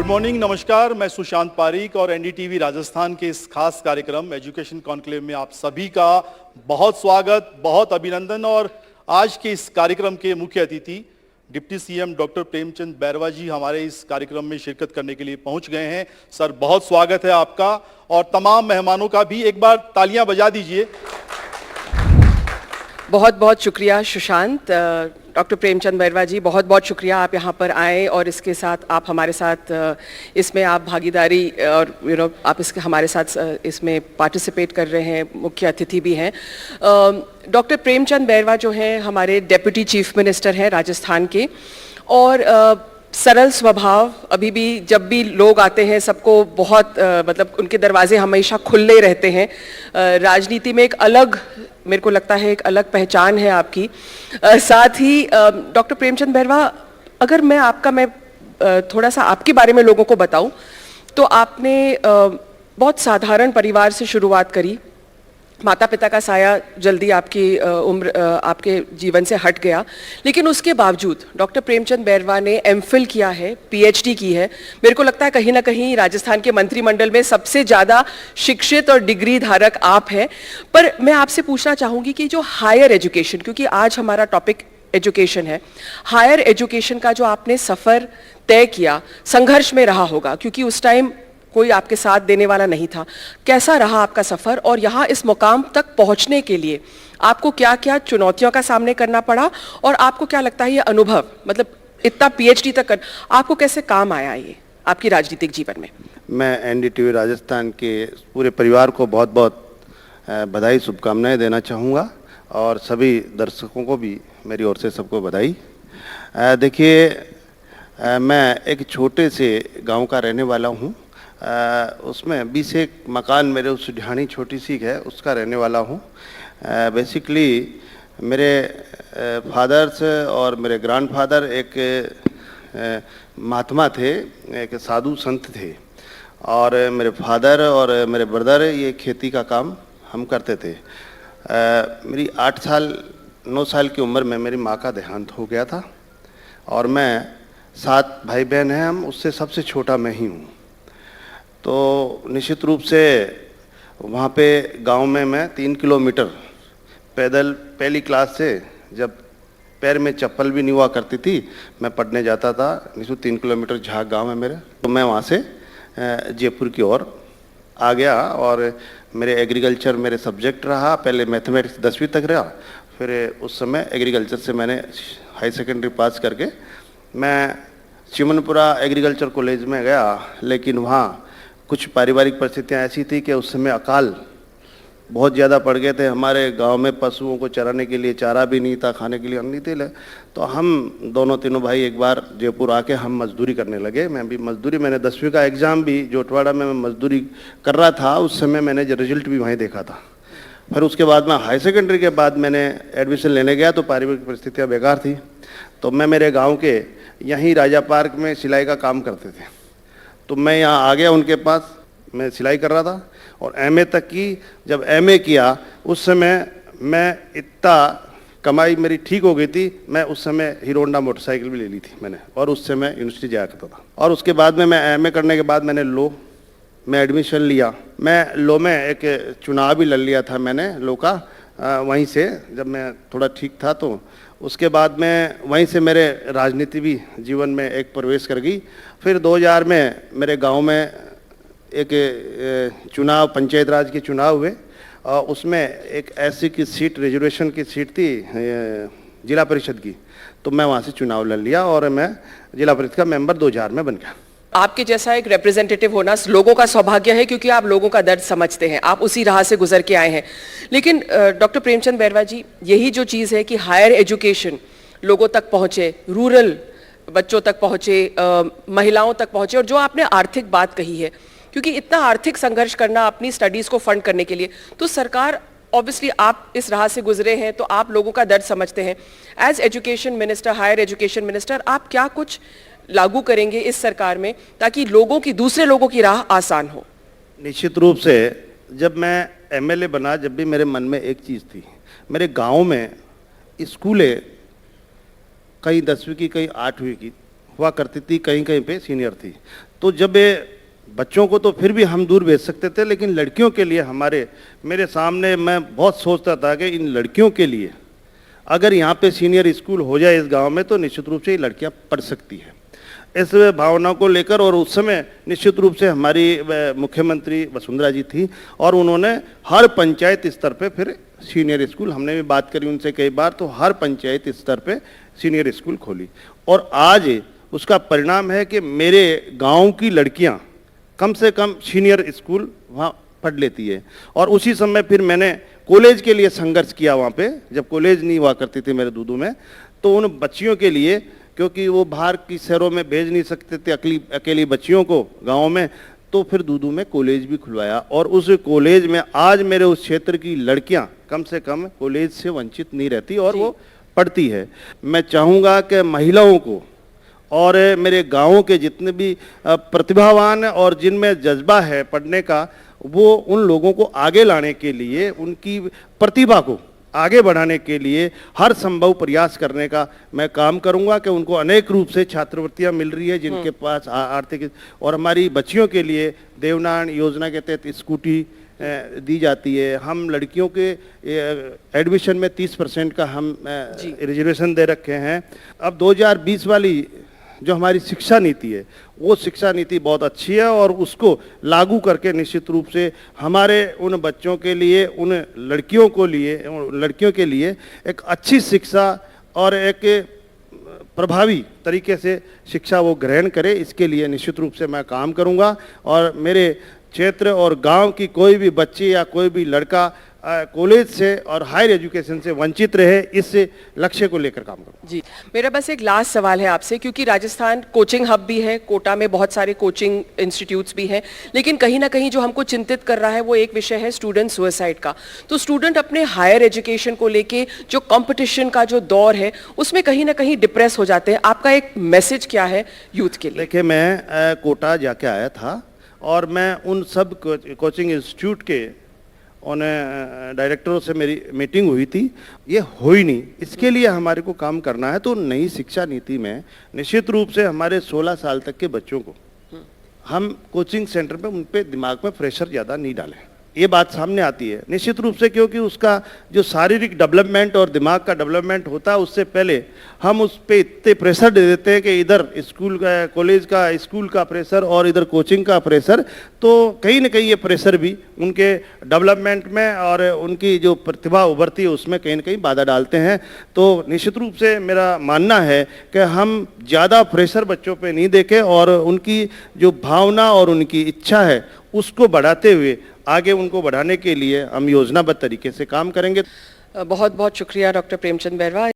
Good morning, नमस्कार। मैं सुशांत पारीक और एनडीटीवी राजस्थान के इस खास कार्यक्रम एजुकेशन कॉन्क्लेव में आप सभी का बहुत स्वागत, बहुत अभिनंदन। और आज के इस कार्यक्रम के मुख्य अतिथि deputy CM doctor Premchand Bairwa ji हमारे इस कार्यक्रम में शिरकत करने के लिए पहुंच गए हैं। सर, बहुत स्वागत है आपका और तमाम मेहमानों का भी। एक बार तालियां बजा दीजिए। बहुत बहुत शुक्रिया सुशांत। डॉक्टर प्रेमचंद बैरवा जी, बहुत बहुत शुक्रिया आप यहाँ पर आए और इसके साथ आप हमारे साथ इसमें आप भागीदारी और आप हमारे साथ इसमें पार्टिसिपेट कर रहे हैं, मुख्य अतिथि भी हैं। डॉक्टर प्रेमचंद बैरवा जो हैं हमारे डेप्यूटी चीफ मिनिस्टर हैं राजस्थान के, और सरल स्वभाव। अभी भी जब भी लोग आते हैं सबको बहुत मतलब उनके दरवाजे हमेशा खुले रहते हैं। राजनीति में एक अलग, मेरे को लगता है एक अलग पहचान है आपकी। साथ ही डॉक्टर प्रेमचंद बैरवा, अगर मैं थोड़ा सा आपके बारे में लोगों को बताऊं तो आपने बहुत साधारण परिवार से शुरुआत करी। माता पिता का साया जल्दी आपकी उम्र आपके जीवन से हट गया, लेकिन उसके बावजूद डॉक्टर प्रेमचंद बैरवा ने एमफिल किया है, पीएचडी की है। मेरे को लगता है कहीं ना कहीं राजस्थान के मंत्रिमंडल में सबसे ज़्यादा शिक्षित और डिग्री धारक आप हैं। पर मैं आपसे पूछना चाहूँगी कि जो हायर एजुकेशन, क्योंकि आज हमारा टॉपिक एजुकेशन है, हायर एजुकेशन का जो आपने सफ़र तय किया, संघर्ष में रहा होगा क्योंकि उस टाइम कोई आपके साथ देने वाला नहीं था। कैसा रहा आपका सफ़र और यहाँ इस मुकाम तक पहुँचने के लिए आपको क्या क्या चुनौतियों का सामना करना पड़ा, और आपको क्या लगता है ये अनुभव, मतलब इतना पीएचडी तक कर आपको कैसे काम आया ये आपकी राजनीतिक जीवन में? मैं एनडीटीवी राजस्थान के पूरे परिवार को बहुत बहुत बधाई, शुभकामनाएं देना चाहूँगा और सभी दर्शकों को भी मेरी ओर से सबको बधाई। देखिए, मैं एक छोटे से गांव का रहने वाला हूँ। उसमें 20 एक मकान मेरे उस ढाणी छोटी सी है उसका रहने वाला हूँ। बेसिकली मेरे फादर्स और मेरे ग्रैंडफादर एक महात्मा थे, एक साधु संत थे, और मेरे फादर और मेरे ब्रदर ये खेती का काम हम करते थे। मेरी 9 साल की उम्र में मेरी माँ का देहांत हो गया था और मैं 7 भाई बहन हैं हम, उससे सबसे छोटा मैं ही हूँ। तो निश्चित रूप से वहाँ पे गांव में मैं 3 किलोमीटर पैदल, पहली क्लास से, जब पैर में चप्पल भी नहीं हुआ करती थी, मैं पढ़ने जाता था। निश्चित 3 किलोमीटर झाग गांव है मेरे। तो मैं वहाँ से जयपुर की ओर आ गया और मेरे एग्रीकल्चर मेरे सब्जेक्ट रहा। पहले मैथमेटिक्स 10वीं तक रहा, फिर उस समय एग्रीकल्चर से मैंने हाई सेकेंडरी पास करके मैं चिमनपुरा एग्रीकल्चर कॉलेज में गया। लेकिन वहाँ कुछ पारिवारिक परिस्थितियाँ ऐसी थी कि उस समय अकाल बहुत ज़्यादा पड़ गए थे। हमारे गांव में पशुओं को चराने के लिए चारा भी नहीं था, खाने के लिए अन्न नहीं थे। तो हम दोनों तीनों भाई एक बार जयपुर आके हम मजदूरी करने लगे। मैं भी मजदूरी, मैंने 10वीं का एग्ज़ाम भी जोटवाड़ा में मैं मजदूरी कर रहा था। उस समय मैंने रिजल्ट भी वहीं देखा था। फिर उसके बाद में हाई सेकेंडरी के बाद मैंने एडमिशन लेने गया तो पारिवारिक परिस्थितियाँ बेकार थी। तो मैं मेरे गाँव के यहीं राजा पार्क में सिलाई का काम करते थे, तो मैं यहाँ आ गया उनके पास। मैं सिलाई कर रहा था और एमए तक की। जब एमए किया उस समय मैं इतना कमाई मेरी ठीक हो गई थी, मैं उस समय हीरो होंडा मोटरसाइकिल भी ले ली थी मैंने, और उससे मैं यूनिवर्सिटी जाया करता था। और उसके बाद में मैं एमए करने के बाद मैंने लॉ में एडमिशन लिया। मैं लॉ में एक चुनाव भी लड़ लिया था मैंने लॉ का, वहीं से जब मैं थोड़ा ठीक था। तो उसके बाद में वहीं से मेरे राजनीति भी जीवन में एक प्रवेश कर गई। फिर 2000 में मेरे गांव में एक चुनाव, पंचायत राज के चुनाव हुए और उसमें एक ऐसी की सीट, रिजर्वेशन की सीट थी जिला परिषद की। तो मैं वहाँ से चुनाव लड़ लिया और मैं जिला परिषद का मेंबर 2000 में बन गया। आपके जैसा एक रिप्रेजेंटेटिव होना लोगों का सौभाग्य है, क्योंकि आप लोगों का दर्द समझते हैं, आप उसी राह से गुजर के आए हैं। लेकिन डॉक्टर प्रेमचंद बैरवा जी, यही जो चीज़ है कि हायर एजुकेशन लोगों तक पहुँचे, रूरल बच्चों तक पहुँचे, महिलाओं तक पहुँचे, और जो आपने आर्थिक बात कही है, क्योंकि इतना आर्थिक संघर्ष करना अपनी स्टडीज़ को फंड करने के लिए, तो सरकार, ऑब्वियसली आप इस राह से गुजरे हैं तो आप लोगों का दर्द समझते हैं। As education minister, higher education minister, आप क्या कुछ लागू करेंगे इस सरकार में ताकि लोगों की, दूसरे लोगों की राह आसान हो? निश्चित रूप से जब मैं एमएलए बना, जब भी मेरे मन में एक चीज़ थी, मेरे गांव में स्कूलें कहीं 10वीं की, कहीं 8वीं की हुआ करती थी, कहीं कहीं पे सीनियर थी। तो जब बच्चों को तो फिर भी हम दूर भेज सकते थे, लेकिन लड़कियों के लिए मेरे सामने मैं बहुत सोचता था कि इन लड़कियों के लिए अगर यहाँ पे सीनियर स्कूल हो जाए इस गांव में तो निश्चित रूप से ये लड़कियाँ पढ़ सकती हैं। इस भावना को लेकर, और उस समय निश्चित रूप से हमारी मुख्यमंत्री वसुंधरा जी थी और उन्होंने हर पंचायत स्तर पे फिर सीनियर स्कूल, हमने भी बात करी उनसे कई बार, तो हर पंचायत स्तर पे सीनियर स्कूल खोली और आज उसका परिणाम है कि मेरे गांव की लड़कियां कम से कम सीनियर स्कूल वहाँ पढ़ लेती है। और उसी समय फिर मैंने कॉलेज के लिए संघर्ष किया वहाँ पे, जब कॉलेज नहीं हुआ करती थी मेरे दूदू में, तो उन बच्चियों के लिए, क्योंकि वो बाहर की शहरों में भेज नहीं सकते थे अकेली बच्चियों को गाँव में, तो फिर दूदू में कॉलेज भी खुलवाया और उस कॉलेज में आज मेरे उस क्षेत्र की लड़कियां कम से कम कॉलेज से वंचित नहीं रहती और वो पढ़ती है। मैं चाहूँगा कि महिलाओं को और मेरे गाँव के जितने भी प्रतिभावान और जिनमें जज्बा है पढ़ने का, वो उन लोगों को आगे लाने के लिए, उनकी प्रतिभा को आगे बढ़ाने के लिए हर संभव प्रयास करने का मैं काम करूंगा कि उनको अनेक रूप से छात्रवृत्तियां मिल रही है जिनके पास आर्थिक, और हमारी बच्चियों के लिए देवनान योजना के तहत स्कूटी दी जाती है। हम लड़कियों के एडमिशन में 30% का हम रिजर्वेशन दे रखे हैं। अब 2020 वाली जो हमारी शिक्षा नीति है, वो शिक्षा नीति बहुत अच्छी है और उसको लागू करके निश्चित रूप से हमारे उन बच्चों के लिए, उन लड़कियों के लिए एक अच्छी शिक्षा और एक प्रभावी तरीके से शिक्षा वो ग्रहण करे, इसके लिए निश्चित रूप से मैं काम करूंगा। और मेरे क्षेत्र और गांव की कोई भी बच्ची या कोई भी लड़का कॉलेज से और हायर एजुकेशन से वंचित रहे, इस लक्ष्य को लेकर काम करूं। जी, मेरा बस एक लास्ट सवाल है आपसे, क्योंकि राजस्थान कोचिंग हब भी है, कोटा में बहुत सारे कोचिंग इंस्टीट्यूट्स भी हैं, लेकिन कहीं ना कहीं जो हमको चिंतित कर रहा है वो एक विषय है स्टूडेंट सुसाइड का। तो स्टूडेंट अपने हायर एजुकेशन को लेके जो कंपटीशन का जो दौर है उसमें कहीं ना कहीं डिप्रेस हो जाते हैं। आपका एक मैसेज क्या है यूथ के लिए? देखिए, मैं कोटा जाके आया था और मैं उन सब कोचिंग इंस्टीट्यूट के उन डायरेक्टरों से मेरी मीटिंग हुई थी। ये हो ही नहीं, इसके लिए हमारे को काम करना है। तो नई शिक्षा नीति में निश्चित रूप से हमारे 16 साल तक के बच्चों को हम कोचिंग सेंटर पे उन पे दिमाग में प्रेशर ज़्यादा नहीं डालें, ये बात सामने आती है निश्चित रूप से, क्योंकि उसका जो शारीरिक डेवलपमेंट और दिमाग का डेवलपमेंट होता है उससे पहले हम उस पर इतने प्रेशर दे देते हैं कि इधर स्कूल का, कॉलेज का, स्कूल का प्रेशर और इधर कोचिंग का प्रेशर, तो कहीं ना कहीं ये प्रेशर भी उनके डेवलपमेंट में और उनकी जो प्रतिभा उभरती है उसमें कहीं ना कहीं बाधा डालते हैं। तो निश्चित रूप से मेरा मानना है कि हम ज़्यादा प्रेशर बच्चों पर नहीं देखें और उनकी जो भावना और उनकी इच्छा है उसको बढ़ाते हुए आगे उनको बढ़ाने के लिए हम योजनाबद्ध तरीके से काम करेंगे। बहुत बहुत शुक्रिया डॉक्टर प्रेमचंद बैरवा।